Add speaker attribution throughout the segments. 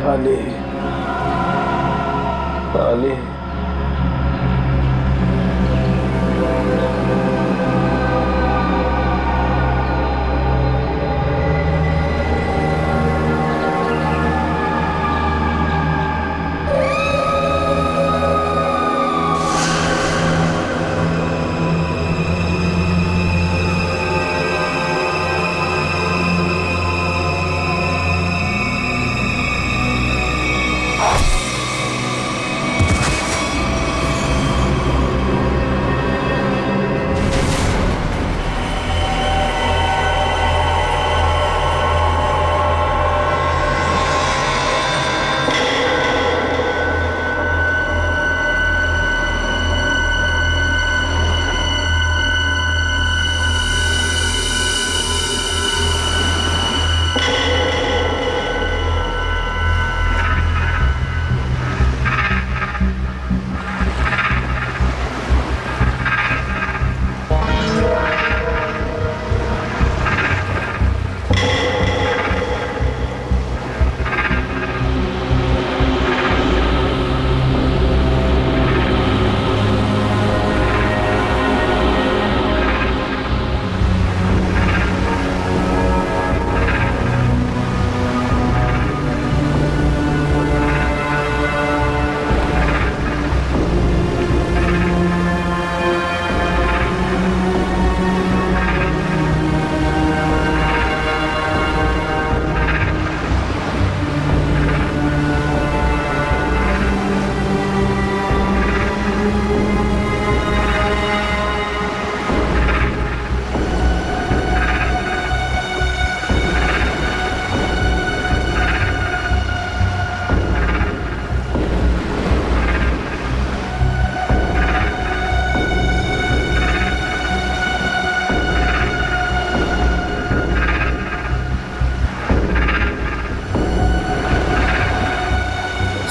Speaker 1: पानी पानी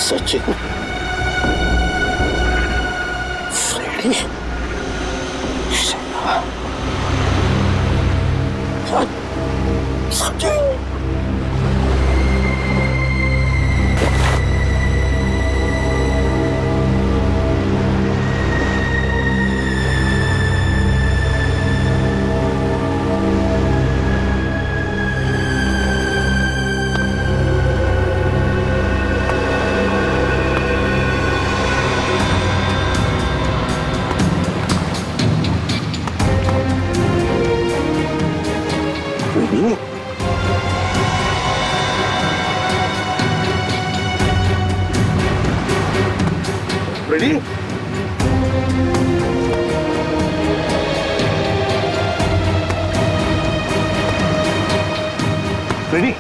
Speaker 1: Sachin Freddie Sachin Ready? Ready?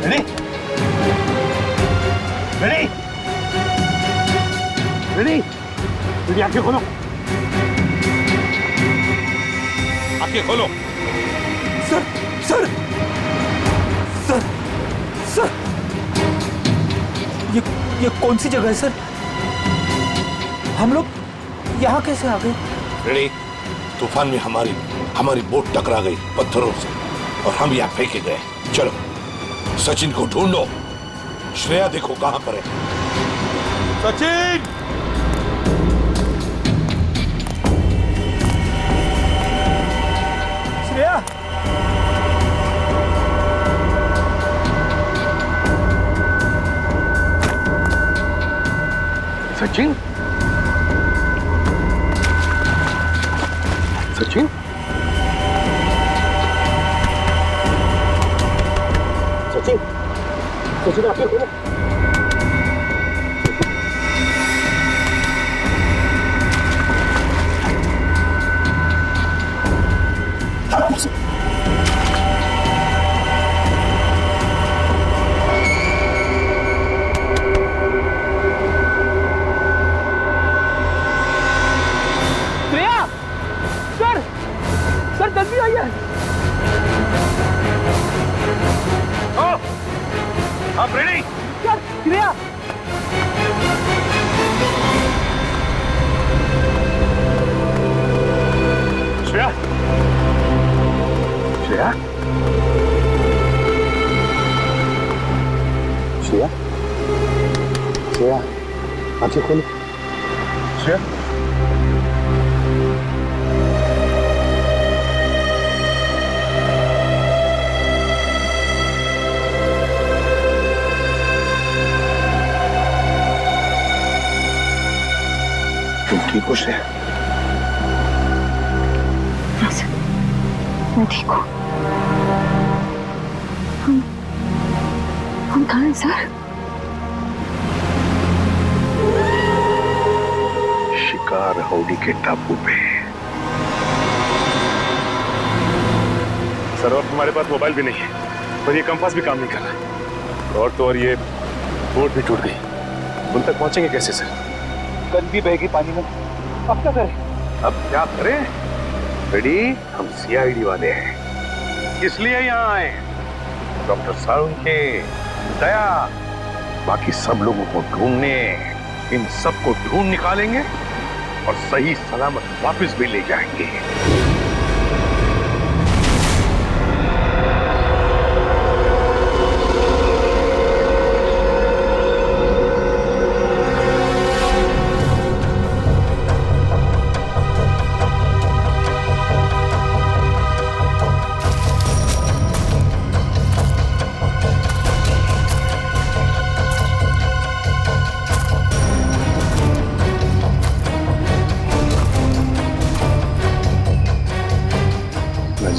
Speaker 1: Ready? Ready? Ready? Ready, आंखें खोलो। आंखें खोलो। सर, सर, सर, सर, ये कौन सी जगह है सर? हम लोग यहाँ कैसे आ गए?
Speaker 2: रेडी? तूफान में हमारी बोट टकरा गई पत्थरों से और हम यहाँ फेंके गए। चलो सचिन को ढूंढो। श्रेया देखो कहाँ पर है। सचिन!
Speaker 1: श्रेया! सचिन? सचिन? सचिन? सचिन आंखें खोलो। सर जल्दी आइए।
Speaker 2: आप रेडी?
Speaker 1: सर श्रेया
Speaker 2: श्रेया
Speaker 3: श्रेया, श्रेया, श्रेया, आंखें खोलो। श्रेया, तुम ठीक हो श्रेया?
Speaker 4: हाँ सर, मैं ठीक हूँ। हम कहाँ हैं सर?
Speaker 3: शिकार होली के टापू पे।
Speaker 5: सर, अब हमारे पास मोबाइल भी नहीं है और ये कंपास भी काम नहीं कर रहा। और तो और ये बोट भी टूट गई। उन तक पहुंचेंगे कैसे सर?
Speaker 3: गन भी बहेगी पानी में। अब क्या करें? अब क्या करें? रेडी? हम सीआईडी वाले हैं, इसलिए यहाँ आए। डॉक्टर साळुंखे, दया, बाकी सब लोगों को ढूंढने, इन सबको ढूंढ निकालेंगे और सही सलामत वापस भी ले जाएंगे।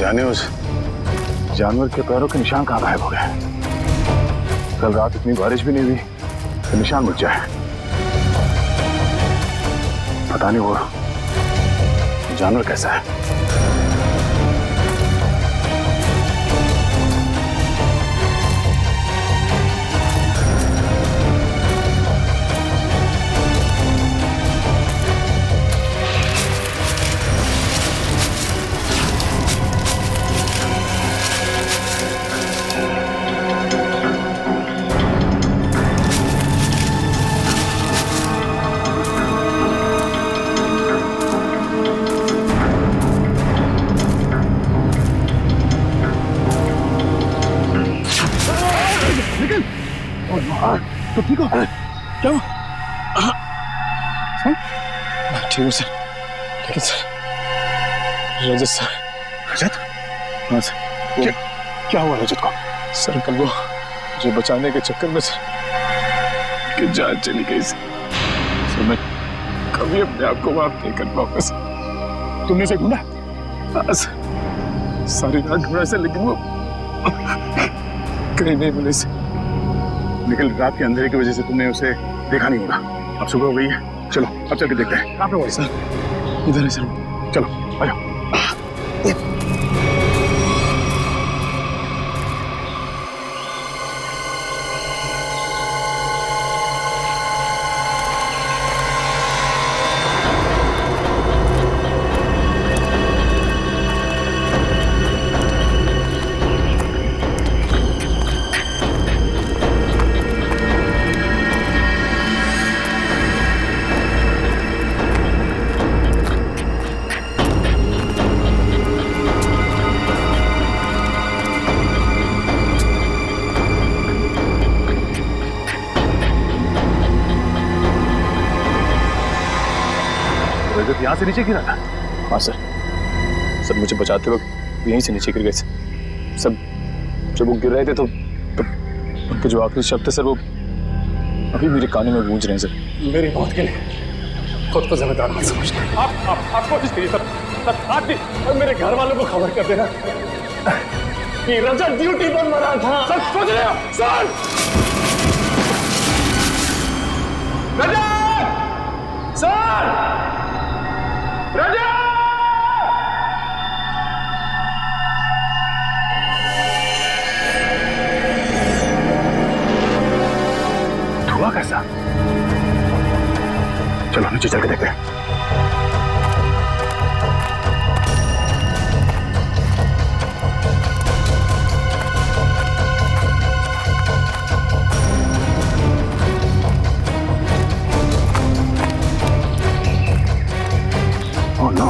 Speaker 5: जाने उस जानवर के पैरों के निशान कहाँ गायब हो गए। कल रात इतनी बारिश भी नहीं हुई तो निशान मुझ जाए। पता नहीं वो जानवर कैसा है।
Speaker 3: तो ठीक हो? क्या हुआ?
Speaker 5: ठीक हूँ सर, लेकिन सर रजत सर।
Speaker 3: रजत?
Speaker 5: हाँ सर।
Speaker 3: क्या हुआ रजत को?
Speaker 5: सर कल वो मुझे बचाने के चक्कर में सर कि जान चली गई सर। मैं कभी अपने आप को माफ नहीं कर पाऊंगा सर।
Speaker 3: तुमने उसे ढूंढा?
Speaker 5: हाँ सर, सारी रात ढूंढा सर, लेकिन वो कहीं नहीं मिले सर।
Speaker 3: लेकिन रात के अंधेरे की वजह से तुमने उसे देखा नहीं होगा। अब सुबह हो गई है, चलो अब चल के देखते हैं। कहाँ पे हुआ
Speaker 5: सर? इधर है सर।
Speaker 3: चलो आ जाओ। रजत यहाँ से नीचे गिरा था?
Speaker 5: हाँ सर, सर मुझे बचाते वक्त यहीं से नीचे गिर गए सर। सब जब वो गिर रहे थे तो उनके जो आखिरी शब्द थे सर वो अभी मेरे कानों में गूंज रहे हैं सर।
Speaker 3: मेरी मौत के लिए खुद को जिम्मेदार मत समझना। आप कोशिश करिए सर, आप भी और मेरे घर वालों को खबर कर देना कि रजत ड्यूटी पर मरा था। सर सोच रहे हो? सर रजत! सर रजत! धुआं कैसा? चलो नीचे चल के देखते हैं। Oh no!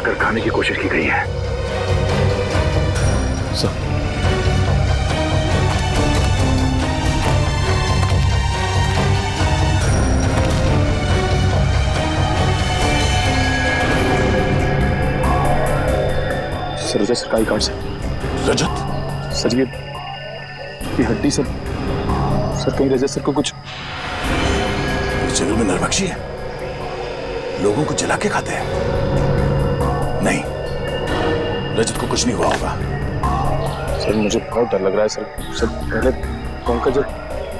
Speaker 3: कर खाने की कोशिश की गई है।
Speaker 5: सर सर रजत सरकारी कार्ड से।
Speaker 2: रजत?
Speaker 5: सर ये हड्डी सर कहीं रजत सर को कुछ।
Speaker 2: इस जंगल में नरभक्षी है, लोगों को जला के खाते हैं। नहीं, रजत को कुछ नहीं हुआ होगा।
Speaker 5: सर मुझे बहुत डर लग रहा है सर पहले पंकज जब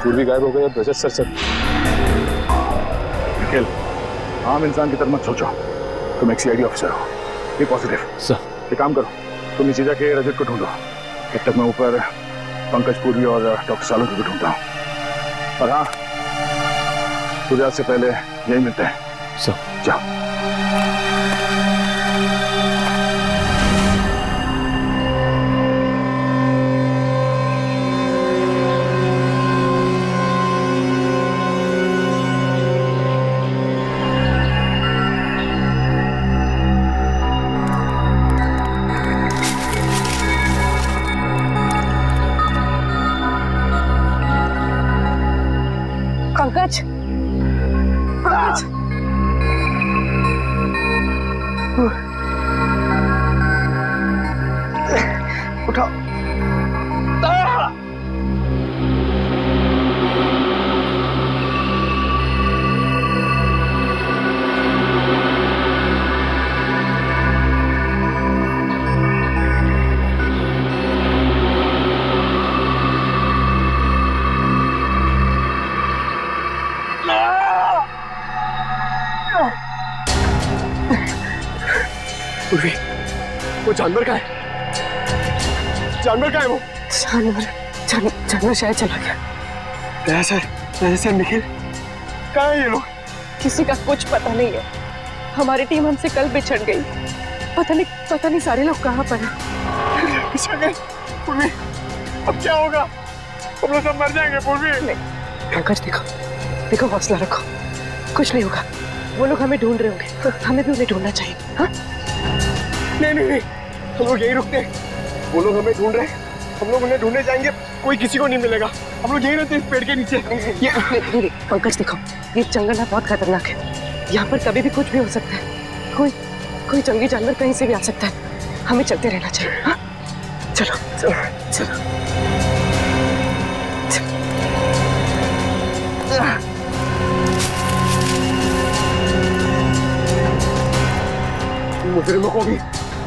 Speaker 5: पूर्वी गायब हो गया रजत सर
Speaker 3: निखिल, आम इंसान की तरह मत सोचो। तुम एक सीआईडी ऑफिसर हो, बी पॉजिटिव।
Speaker 5: सर
Speaker 3: एक काम करो, तुम नीचे जाके रजत को ढूंढो, तब तक मैं ऊपर पंकज पूर्वी और डॉक्टर सालू को भी ढूंढता हूँ। और हाँ, सूर्यास्त से पहले यही मिलते हैं।
Speaker 5: सर
Speaker 3: जाओ।
Speaker 4: पंकज, पंकज,
Speaker 3: उठाओ।
Speaker 5: पूर्वी, वो जानवर का है? जानवर का है वो?
Speaker 4: जानवर शायद चला गया।
Speaker 5: सर निखिल, कहाँ है ये लोग?
Speaker 4: किसी का कुछ पता नहीं है। हमारी टीम हमसे कल बिछड़ गई। पता नहीं सारे लोग कहाँ पर हैं।
Speaker 5: बिछड़ गए? पूर्वी, अब क्या होगा? हम लोग सब मर जाएंगे पूर्वी।
Speaker 4: पंकज देखो हौसला रखो, कुछ नहीं होगा। वो लोग हमें ढूंढ रहे होंगे, हमें भी उन्हें ढूंढना चाहिए। हाँ?
Speaker 5: नहीं, हम लोग यही रुकते हैं। वो लोग हमें ढूंढ रहे हैं, हम लोग उन्हें ढूंढने जाएंगे, कोई किसी को नहीं मिलेगा। हम लोग यही रहते हैं इस पेड़ के नीचे।
Speaker 4: नहीं, पंकज देखो, ये जंगल है, बहुत खतरनाक है। यहाँ पर कभी भी कुछ भी हो सकता है। कोई जंगली जानवर कहीं से भी आ सकता है। हमें चलते रहना चाहिए। हाँ? चलो।
Speaker 5: मुजरिमों को भी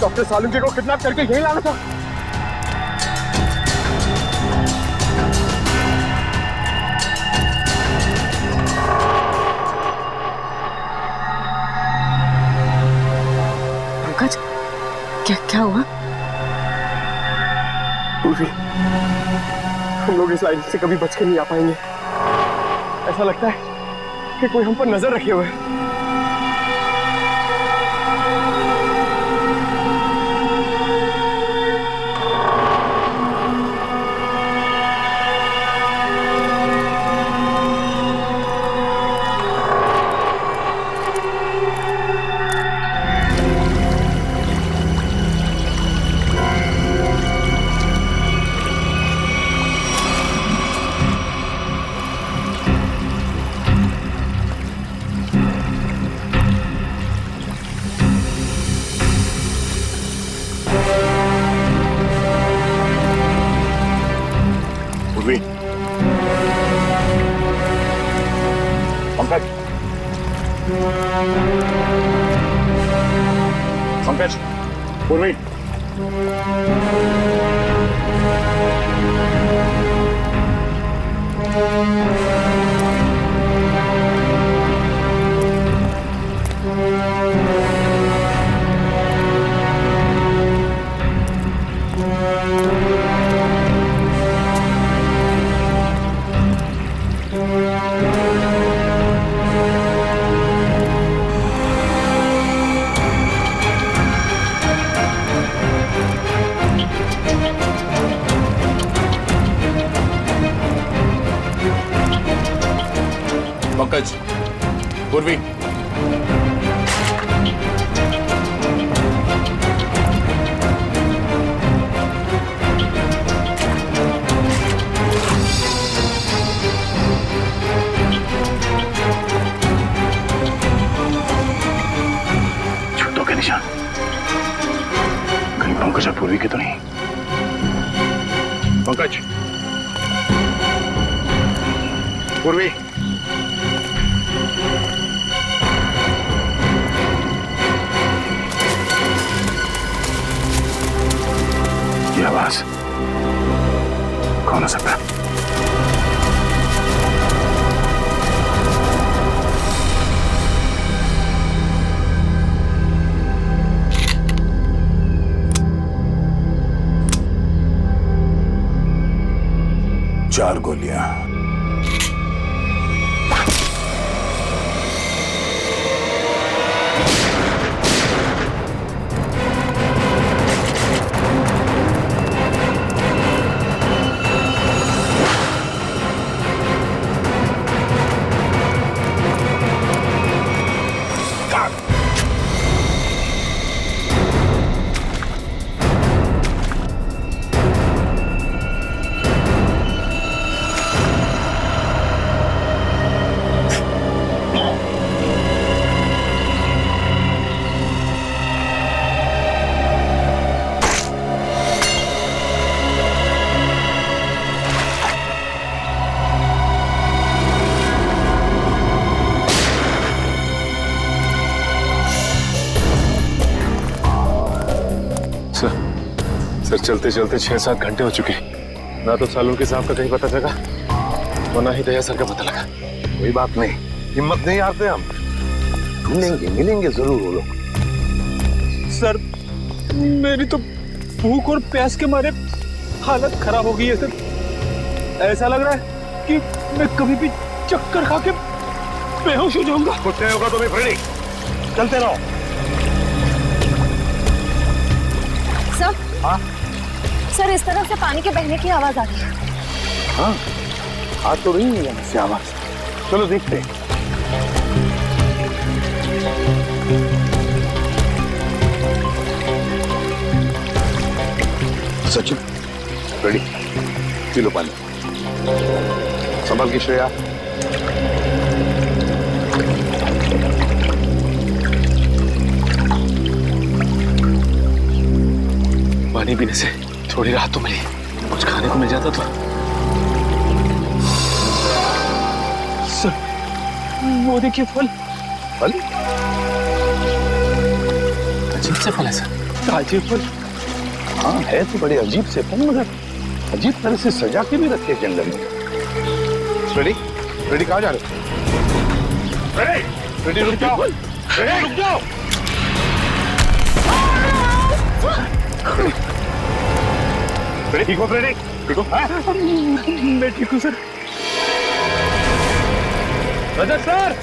Speaker 5: डॉक्टर सालुंके को किडनैप करके यही लाना था।
Speaker 4: पंकज, क्या हुआ?
Speaker 5: पूर्वी, हम लोग इस लाइन से कभी बच के नहीं आ पाएंगे। ऐसा लगता है कि कोई हम पर नजर रखे हुए है।
Speaker 3: पंकज, पूर्वी,
Speaker 2: पंकज, पूर्वी,
Speaker 3: पूर्वी, ये आवाज कौन हो सकता है?
Speaker 2: चार गोलियां।
Speaker 5: सर चलते चलते 6-7 घंटे हो चुके। ना तो सालून के साहब का कहीं पता चला और ना ही दया सर का पता लगा।
Speaker 3: कोई बात नहीं, हिम्मत नहीं हारते हम, ढूंढेंगे, मिलेंगे जरूर वो लोग।
Speaker 5: सर मेरी तो भूख और प्यास के मारे हालत खराब हो गई है सर। ऐसा लग रहा है कि मैं कभी भी चक्कर खा के बेहोश हो जाऊंगा।
Speaker 3: कुछ नहीं होगा तुम्हें फ्रेडी, चलते रहो।
Speaker 6: सर,
Speaker 3: हाँ
Speaker 6: सर इस तरफ से पानी के बहने की आवाज आ रही है।
Speaker 3: हाँ, आ तो रही है यहाँ से आवाज। चलो देखते हैं।
Speaker 2: सचिन,
Speaker 3: रेडी, पी लो पानी। संभल की श्रेया।
Speaker 5: पानी पीने से थोड़ी राहत तो मिली, कुछ खाने को मिल जाता तो। सर वो देखिए फल।
Speaker 3: फल?
Speaker 5: अजीब से फल है सर। अजीब फल?
Speaker 3: हाँ है तो बड़े अजीब से फल, मगर अजीब तरह से सजा के भी रखे जंगल में। रेडी, रेडी कहाँ जा रहे हो? रेडी, रेडी रुक जाओ, रेडी रुक जाओ। रेडी, ठीक हो रेडी? ठीक हो?
Speaker 5: मैं ठीक हूँ सर। रजत सर,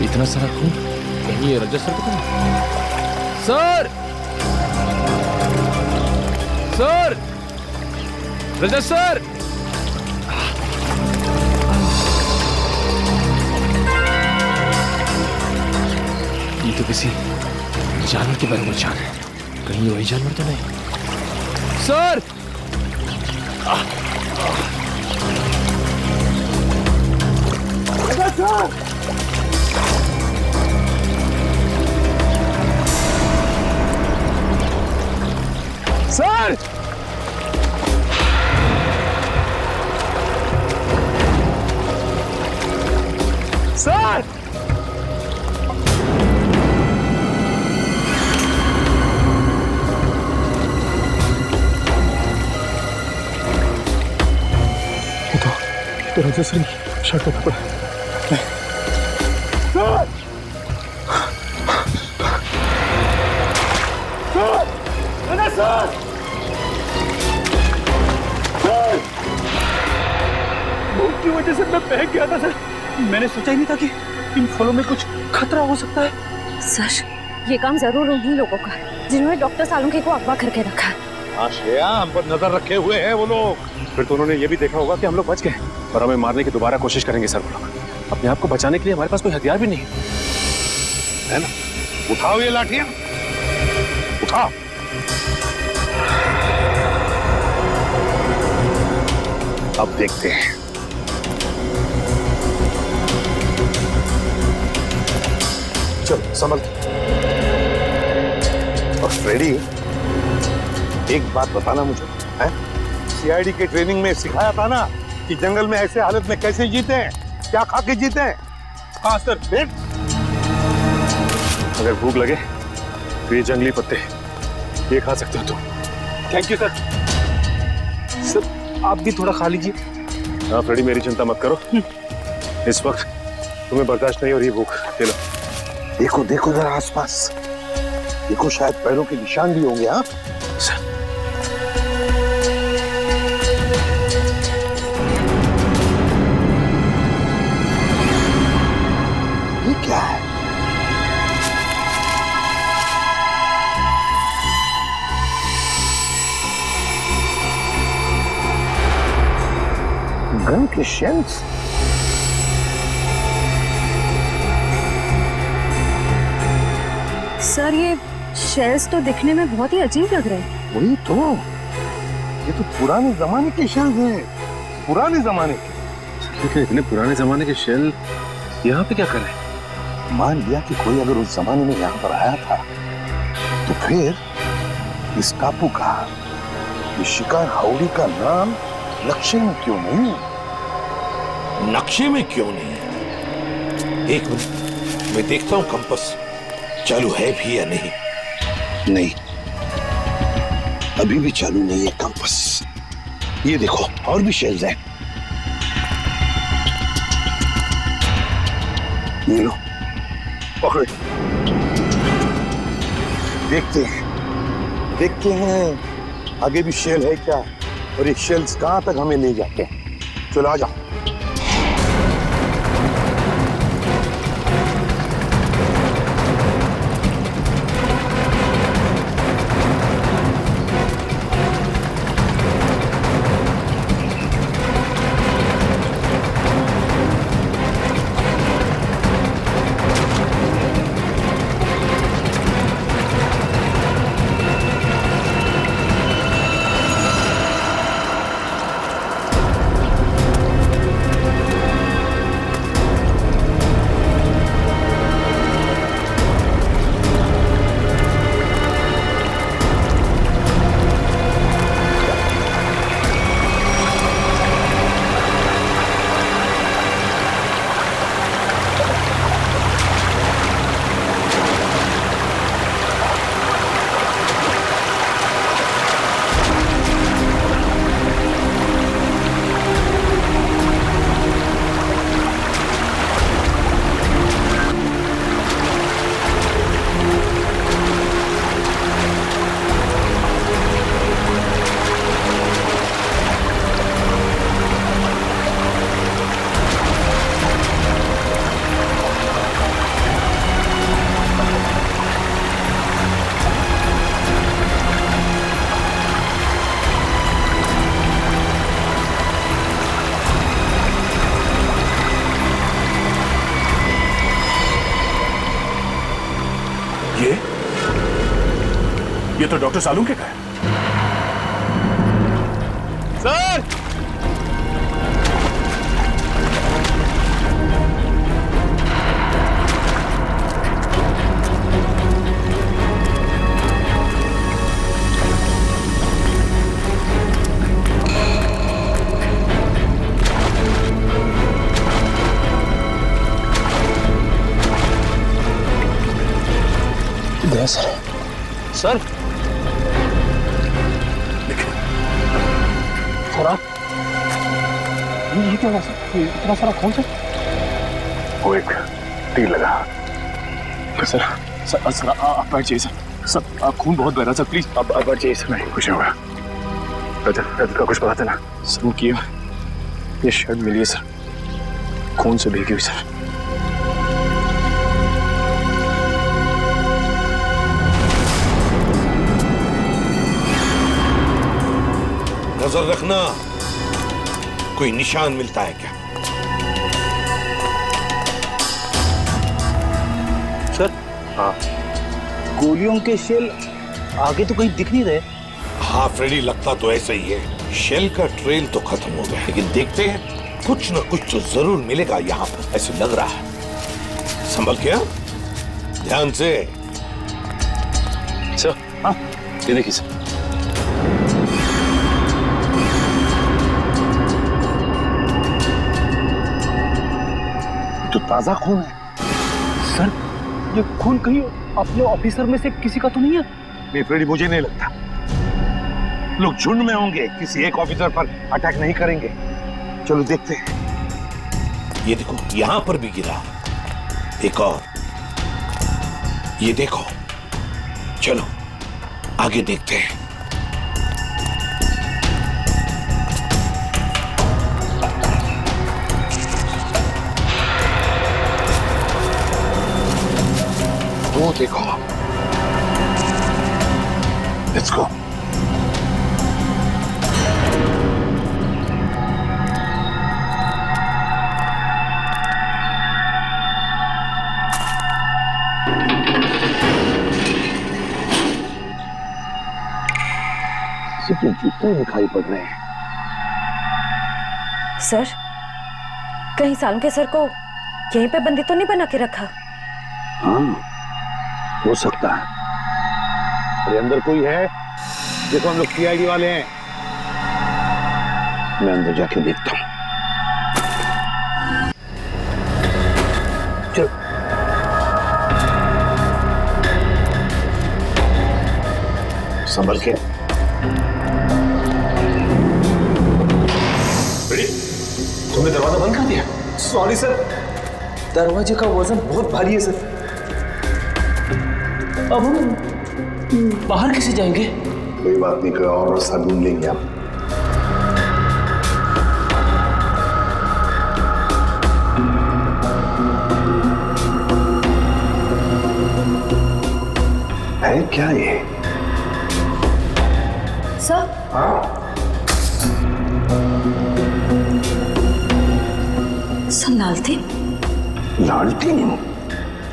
Speaker 1: इतना सारा खून, कहीं ये रजत सर को नहीं? सर, सर, रजत सर, ये तो किसी जानवर के बारे में जान है, कहीं ये वही जानवर तो नहीं? सर,
Speaker 5: सर, सर, तो रजत सर शर्ट का कपड़ा। भूख की वजह से मैं बहक गया था सर। मैंने सोचा ही नहीं था कि इन फलों में कुछ खतरा हो सकता है।
Speaker 6: सर ये काम जरूर उन्हीं लोगों का है जिन्होंने डॉक्टर सालुंखे को अगवा करके रखा है।
Speaker 3: हाँ श्रेया, हम पर नजर रखे हुए हैं वो लोग।
Speaker 5: फिर तो उन्होंने ये भी देखा होगा कि हम लोग बच गए और हमें मारने की दोबारा कोशिश करेंगे सर। वो लोग अपने आप को बचाने के लिए हमारे पास कोई हथियार भी नहीं
Speaker 3: है ना? उठाओ ये लाठियां, उठाओ। अब देखते हैं। संभल। और फ्रेडी, एक बात बताना मुझे, है? सीआईडी के ट्रेनिंग में सिखाया था ना कि जंगल में ऐसे हालत में कैसे जीते हैं, क्या खा के जीते हैं?
Speaker 5: हाँ सर।
Speaker 3: वेट।
Speaker 5: अगर भूख लगे तो ये जंगली पत्ते ये खा सकते हो तुम।
Speaker 1: Thank you sir. सर आप भी थोड़ा खा लीजिए।
Speaker 5: हाँ फ्रेडी, मेरी चिंता मत करो, इस वक्त तुम्हें बर्दाश्त नहीं हो रही भूख। ये लो।
Speaker 3: देखो देखो जरा आसपास, देखो शायद पैरों के निशान भी होंगे। हाँ ये क्या है? गन के शेल्स।
Speaker 6: सर ये शेल्स तो दिखने में बहुत ही अजीब लग रहे हैं।
Speaker 3: वही तो, ये तो पुराने जमाने के शेल्स हैं, पुराने जमाने के।
Speaker 5: लेकिन इतने पुराने जमाने के शेल यहाँ पे क्या कर रहे हैं?
Speaker 3: मान लिया कि कोई अगर उस जमाने में यहाँ पर आया था, तो फिर इस टापू का, इस शिकार हाउड़ी का नाम नक्शे में क्यों नहीं?
Speaker 2: नक्शे में क्यों नहीं? एक मिनट, मैं देखता हूं कंपास चालू है भी या नहीं। नहीं, अभी भी चालू नहीं है कंपास। ये देखो और भी शेल्स हैं। ये लो, पकड़ो। देखते हैं आगे भी शेल है क्या, और ये शेल्स कहां तक हमें ले जाते हैं। चलो आ जाओ।
Speaker 5: ये तो डॉक्टर सालुंके का है। सर!
Speaker 1: गया सर। सर ये क्या हुआ सर? इतना सारा खून सर?
Speaker 3: वो एक तीर लगा।
Speaker 5: सर आप बैठ जाइए सर। सर आप खून बहुत बह रहा सर, प्लीज आप बैठ जाइए सर।
Speaker 3: नहीं कुछ होगा। रजत का कुछ पता चला?
Speaker 5: सर वो किया, ये शर्ट मिली है सर, खून से भीगी हुई सर।
Speaker 2: नजर रखना, कोई निशान मिलता है क्या?
Speaker 7: सर
Speaker 3: हाँ
Speaker 7: गोलियों के शेल आगे तो कहीं दिख नहीं रहे।
Speaker 2: हाँ फ्रेडी, लगता तो ऐसा ही है। शेल का ट्रेल तो खत्म हो गया, लेकिन देखते हैं कुछ न कुछ तो जरूर मिलेगा यहाँ पर, ऐसे लग रहा है। संभल के ध्यान से।
Speaker 5: सर हाँ ये देखिए सर।
Speaker 3: तो ताजा खून है
Speaker 7: सर, ये खून कहीं अपने ऑफिसर में से किसी का तो नहीं है?
Speaker 3: नहीं फ्रेडी, मुझे नहीं लगता। लोग झुंड में होंगे, किसी एक ऑफिसर पर अटैक नहीं करेंगे। चलो देखते हैं।
Speaker 2: ये देखो यहां पर भी गिरा, एक और, ये देखो। चलो आगे देखते हैं। वो देखो, लेट्स गो। के जूते दिखाई पड़ रहे हैं।
Speaker 6: सर, कहीं सालुंखे के सर को यहीं पे बंदी तो नहीं बना के रखा?
Speaker 3: हाँ, हो सकता है। अरे अंदर कोई है? देखो हम लोग सीआईडी वाले हैं। मैं अंदर जाके देखता हूँ। चल। संभल के।
Speaker 1: तुमने दरवाजा बंद कर दिया?
Speaker 7: सॉरी सर, दरवाजे का वजन बहुत भारी है सर। अब हम बाहर कैसे जाएंगे?
Speaker 3: कोई बात नहीं, कोई और रास्ता ढूंढ लेंगे आप। है क्या ये?
Speaker 6: सर,
Speaker 3: हाँ?
Speaker 6: सर लालटेन?
Speaker 3: लालटेन?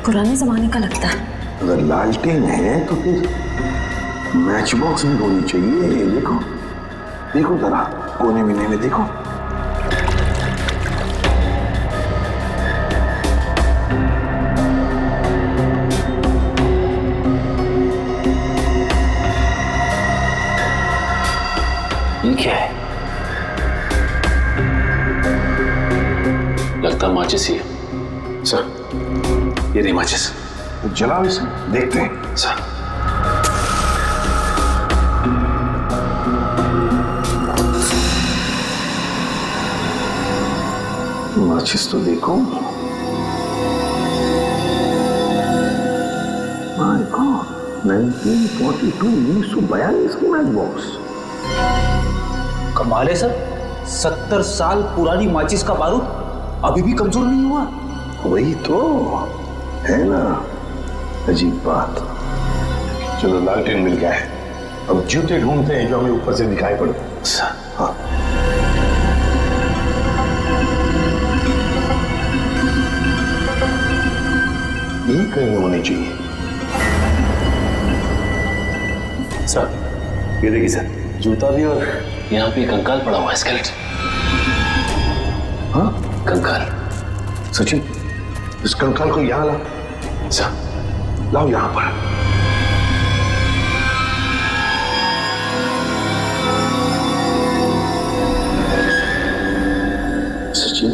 Speaker 6: पुराने जमाने का लगता है।
Speaker 3: अगर लालटेन है तो फिर मैच बॉक्स में होनी चाहिए। देखो देखो जरा, कोने में देखो।
Speaker 1: ये क्या है? लगता माचिस ही है। सर ये नहीं माचिस।
Speaker 3: तो जलाओ इसे, देखते हैं।
Speaker 1: सर
Speaker 3: माचिस तो देखो। माय गॉड, 1942 की मैच बॉक्स।
Speaker 7: कमाल है सर, 70 साल पुरानी माचिस का बारूद अभी भी कमजोर नहीं हुआ।
Speaker 3: वही तो है ना, अजीब बात। चलो लालटेन मिल गया है, अब जूते ढूंढते हैं जो हमें ऊपर से दिखाई पड़े। हाँ ये कहीं होनी चाहिए।
Speaker 1: सर ये देखिए सर, जूता भी और यहाँ पे कंकाल पड़ा हुआ है, स्केलेटन।
Speaker 3: हाँ
Speaker 1: कंकाल।
Speaker 3: सचिन, इस कंकाल को यहाँ ला।
Speaker 1: सर
Speaker 3: लाओ यहाँ पर। सचिन,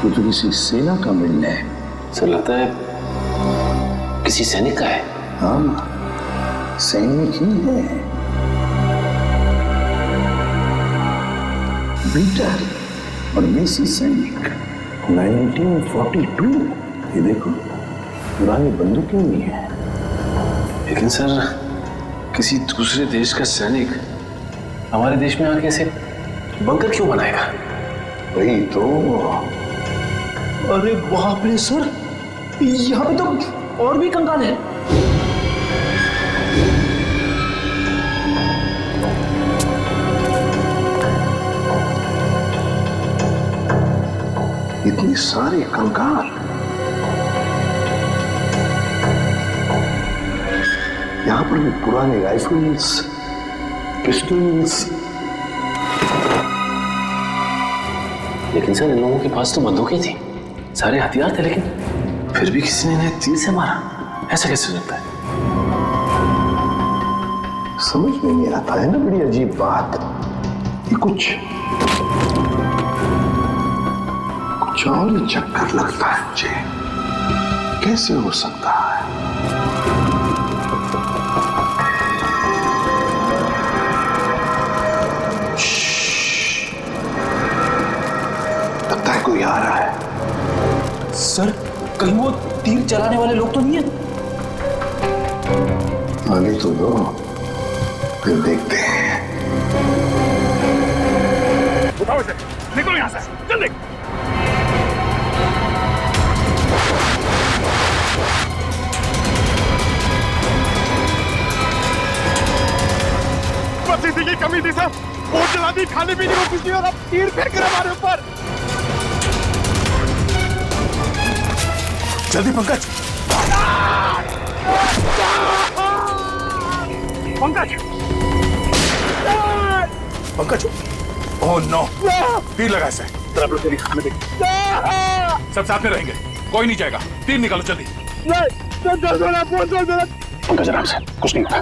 Speaker 3: ये तो किसी सेना का मिलना है।
Speaker 1: सर लगता है किसी सैनिक का है।
Speaker 3: हाँ, सैनिक ही है। बीटर और देसी सैनिक, 1942। ये देखो, पुरानी बंदूकें भी हैं।
Speaker 1: लेकिन सर किसी दूसरे देश का सैनिक हमारे देश में आके ऐसे बंकर क्यों बनाएगा?
Speaker 3: वही तो।
Speaker 7: अरे बाप रे सर, यहाँ पे तो और भी कंकाल है।
Speaker 3: इतने सारे कंकाल। यहाँ पर भी पुराने राइफल्स, पिस्टल्स।
Speaker 1: लेकिन सर इन लोगों के पास तो बंदूकें थी।
Speaker 8: सारे हथियार थे, लेकिन फिर भी किसी ने इन्हें तीर से मारा। ऐसा कैसे हो सकता है?
Speaker 3: समझ में नहीं आता है ना, बड़ी अजीब बात। ये कुछ और ही चक्कर लगता है मुझे। कैसे हो सकता है? लगता है कोई आ रहा है।
Speaker 7: सर, कहीं वो तीर चलाने वाले लोग तो नहीं है?
Speaker 3: आगे तो दो, फिर देखते हैं।
Speaker 2: उठाओ इसे, निकलो यहां से, जल्दी। बस इसी की कमी थी सर। बोट चला दी, खाने पीने को कुछ नहीं, और अब तीर फेंक रहे हमारे ऊपर। जल्दी पंकज। पंकज, पंकज। ओह नो, तीर लगा इसे। सब साथ में रहेंगे, कोई नहीं जाएगा। तीर निकालो जल्दी।
Speaker 8: पंकज आराम से, कुछ नहीं होगा।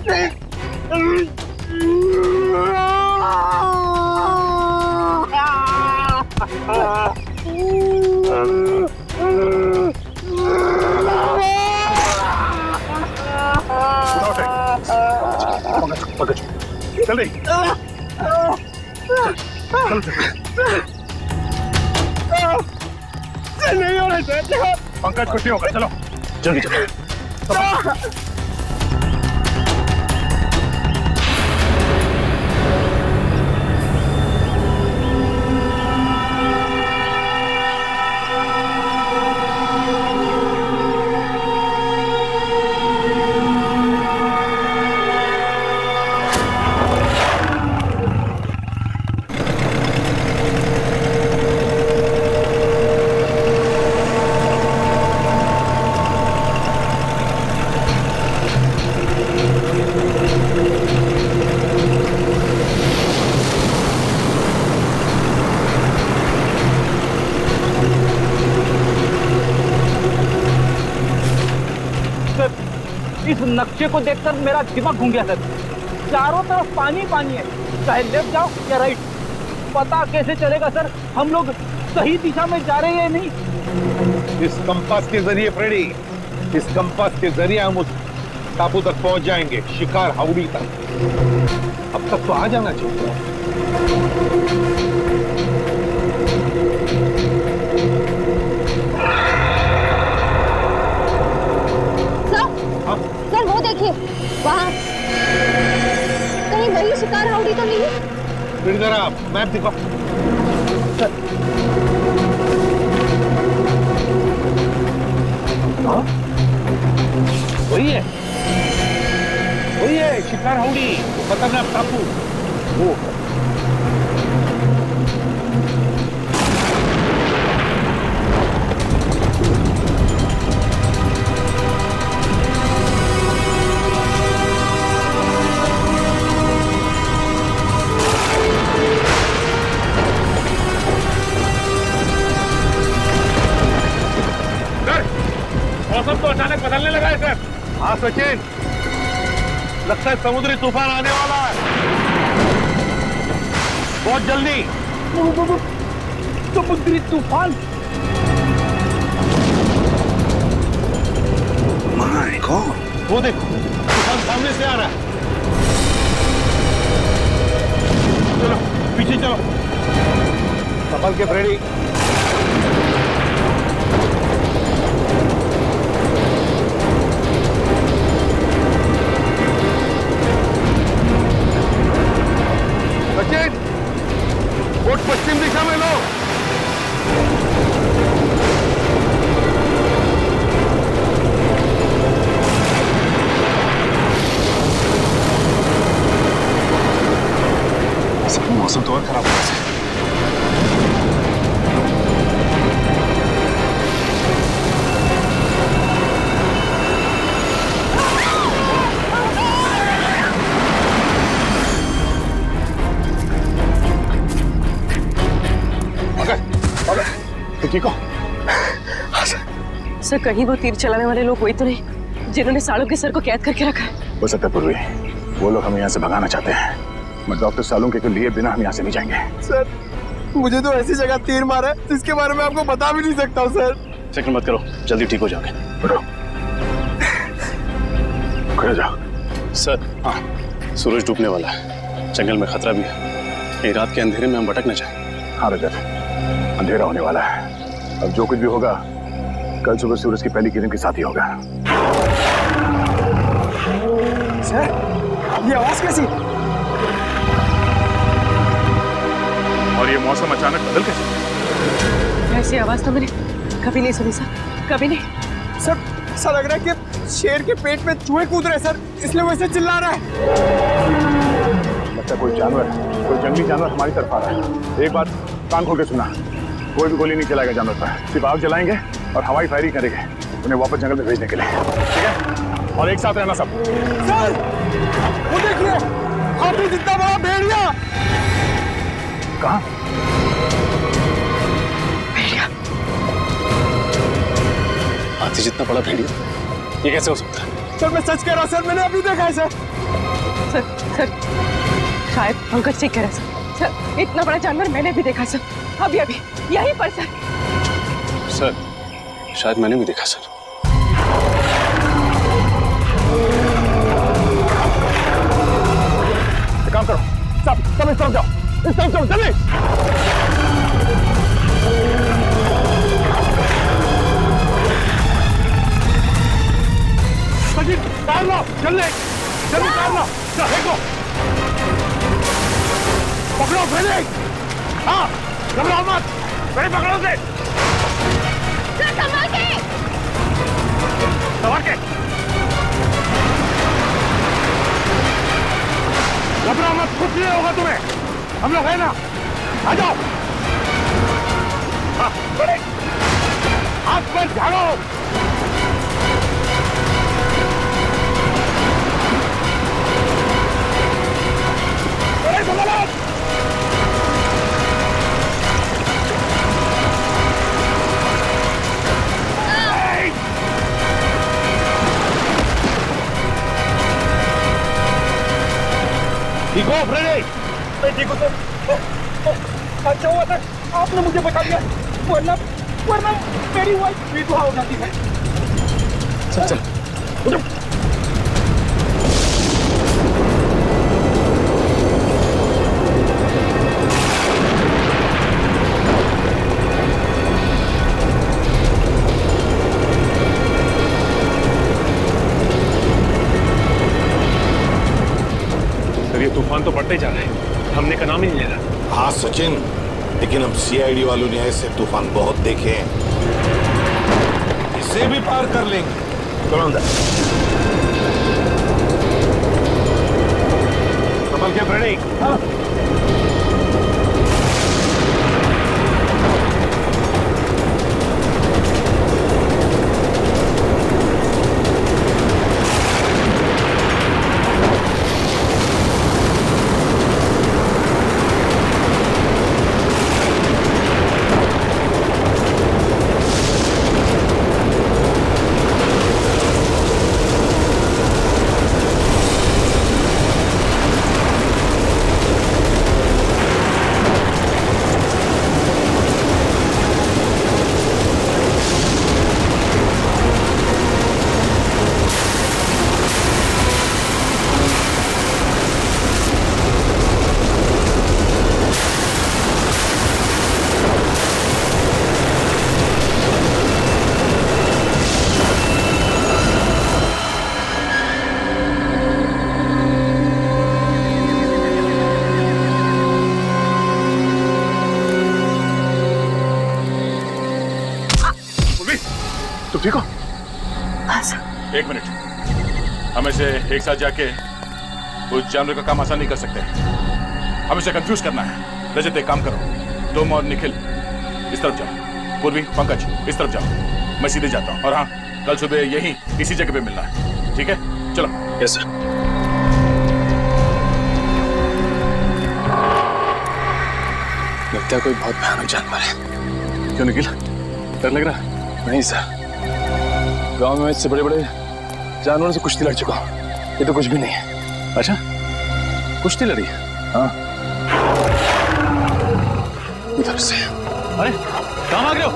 Speaker 2: पंकज, जल्दी। नहीं हो रहा पंकज, कुछ नहीं होगा, चलो
Speaker 8: जल्दी चलो।
Speaker 7: इस नक्शे को देखकर मेरा दिमाग घूम गया सर। चारों तरफ पानी पानी है, चाहे लेफ्ट जाओ या राइट, पता कैसे चलेगा सर हम लोग सही दिशा में जा रहे हैं या नहीं?
Speaker 3: इस कंपास के जरिए फ्रेडी, इस कंपास के जरिए हम उस टापू तक पहुंच जाएंगे, शिकार हाउड़ी तक। अब तक तो आ जाना चाहिए।
Speaker 6: सर वो देखिए वहाँ, कहीं वही शिकार हाउड़ी तो नहीं है?
Speaker 3: फिर जरा मैप दिखाओ। वही है, वही है शिकार हाउड़ी, खतरनाक टापू। वो
Speaker 2: मौसम तो अचानक बदलने लगा है सर। हाँ सचिन, लगता है समुद्री तूफान आने वाला है बहुत जल्दी।
Speaker 7: समुद्री तूफान?
Speaker 3: माय गॉड,
Speaker 2: वो देखो तूफान सामने से आ रहा है। चलो पीछे चलो, संभल के फ्रेडी। सचिन, बोट पश्चिम दिशा में लो।
Speaker 8: मौसम तो और खराब हो रहा है।
Speaker 2: ठीक हो?
Speaker 4: सर कहीं वो तीर चलाने वाले लोग वही तो नहीं जिन्होंने सालों के सर को कैद करके रखा है?
Speaker 3: हो सकता है पूर्वी वो लोग हमें यहाँ से भगाना चाहते हैं, मैं डॉक्टर सालुंखे के लिए बिना हम यहाँ से नहीं जाएंगे।
Speaker 1: सर मुझे तो ऐसी जगह तीर मारा है जिसके बारे में आपको बता भी नहीं सकता हूँ सर।
Speaker 5: फिक्र मत करो, जल्दी ठीक हो जाओगे।
Speaker 3: उठो, खड़े जाओ।
Speaker 5: सर हाँ, सूरज डूबने वाला है, जंगल में खतरा भी है, कहीं रात के अंधेरे में हम भटक न जाए।
Speaker 3: हाँ रजत, अंधेरा होने वाला है, अब जो कुछ भी होगा कल सुबह सूरज की पहली किरण के साथ ही होगा।
Speaker 1: सर ये आवाज कैसी?
Speaker 3: और ये मौसम अचानक बदल कैसे?
Speaker 4: ऐसी आवाज तो मैंने कभी नहीं सुनी सर, कभी नहीं।
Speaker 1: सर ऐसा लग रहा है कि शेर के पेट में चूहे कूद रहे सर, इसलिए वो ऐसे चिल्ला रहा है।
Speaker 3: लगता कोई जानवर, कोई जंगली जानवर हमारी तरफ आ रहा है। एक बात कान खोल के सुना, कोई भी गोली नहीं चलाएगा जानवर पर, सिर्फ आग जलाएंगे और हवाई फायरिंग करेंगे उन्हें वापस जंगल में भेजने के लिए, ठीक है? और एक साथ रहना सब।
Speaker 1: सर वो देखिए, हाथी जितना बड़ा भेड़िया।
Speaker 3: कहाँ?
Speaker 5: हाथी जितना बड़ा भेड़िया, ये कैसे हो सकता है?
Speaker 1: सर मैं सच कह रहा हूँ सर, मैंने अभी देखा है सर।
Speaker 4: सर शायद पंकज ठीक कह रहा है सर, इतना बड़ा जानवर मैंने भी देखा सर, अभी अभी यहीं पर सर।
Speaker 5: सर शायद मैंने भी देखा सर।
Speaker 3: एक काम करो, सब इस तरफ जाओ, इस तरफ चलो, जल्दी।
Speaker 2: कार लो, जल्दी जल्दी कार लो, देखो पकड़ो फ्रेडी। हाँ घबराओ मत, फ्रेडी पकड़ो से। संभाल के घबराओ मत, कुछ नहीं होगा तुम्हें, हम लोग है ना, आ जाओ। हाँ फ्रेडी, हाथ पर झाड़ो। ठीक हो फ्रेडी?
Speaker 7: मैं ठीक हूँ सर। अच्छा हुआ सर आपने मुझे बता दिया, वरना मेरी वाइफ विधवा हो जाती है।
Speaker 5: चल चल
Speaker 3: ये तूफान तो बढ़ते जा रहे हैं, हमने का नाम ही नहीं ले रहा।
Speaker 2: हाँ सचिन, लेकिन हम सीआईडी वालों ने ऐसे तूफान बहुत देखे हैं, इसे भी पार कर लेंगे।
Speaker 3: चलो अंदर। संभल के फ्रेडी। हाँ।
Speaker 5: तुम ठीक हो?
Speaker 4: हाँ सर।
Speaker 3: एक मिनट, हम इसे एक साथ जाके उस जानवर का काम आसान नहीं कर सकते, हम इसे कंफ्यूज करना है। रजत एक काम करो, तुम और निखिल इस तरफ जाओ, पूर्वी पंकज इस तरफ जाओ, मैं सीधे जाता हूँ। और हाँ, कल सुबह यहीं इसी जगह पे मिलना है, ठीक है? चलो।
Speaker 5: Yes sir. लगता है कोई बहुत भयानक जानवर है।
Speaker 3: क्यों निखिल,
Speaker 5: डर लग रहा? नहीं सर, गांव में इससे बड़े बड़े जानवरों से कुश्ती लड़ चुका हूं, ये तो कुछ भी नहीं है। अच्छा, कुश्ती लड़ी? हाँ, इधर से। अरे कहाँ भाग रहे हो?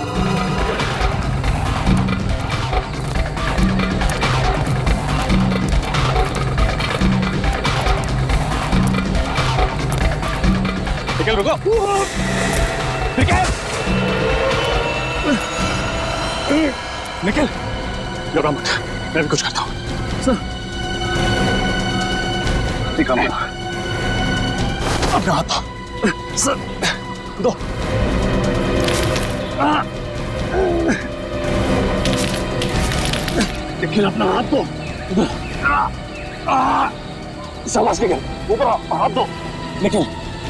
Speaker 5: निकल, रुको। निकल, घबरा मत, मैं भी कुछ करता हूँ। ठीक है, अपना हाथ दो। सर, दो। निकल, अपना हाथ दो। शाबाश, निकल, ऊपर हाथ दो। निकल,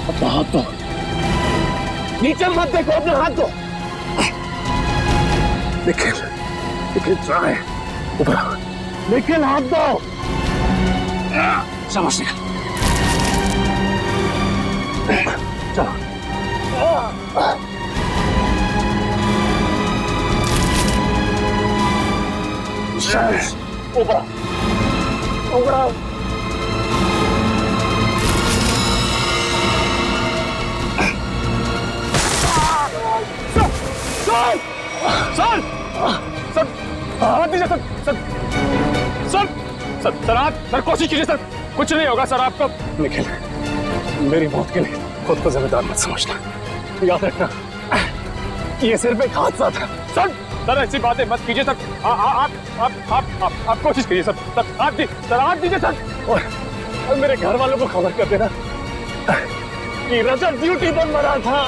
Speaker 5: अपना हाथ दो। नीचे मत देखो, अपना हाथ दो। निकल, निकल, ट्राई, ऊपर निकल, हाथ दो। शाबाश, निकल। चलो, ऊपर ऊपर आओ। सर, सर, हाथ दीजिए sir, sir, sir, sir, sir, आप सर कोशिश कीजिए सर, कुछ नहीं होगा सर आपको। निखिल, मेरी मौत के लिए खुद को जिम्मेदार मत समझना, याद रखना ये सिर्फ एक हादसा था। सर, सर ऐसी बातें मत कीजिए सर, आप कोशिश कीजिए सर, सर हाथ दीजिए सर, और मेरे घर वालों को खबर कर देना कि रजत ड्यूटी पर मरा था।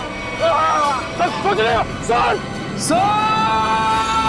Speaker 5: सर कुछ नहीं, सर, सर।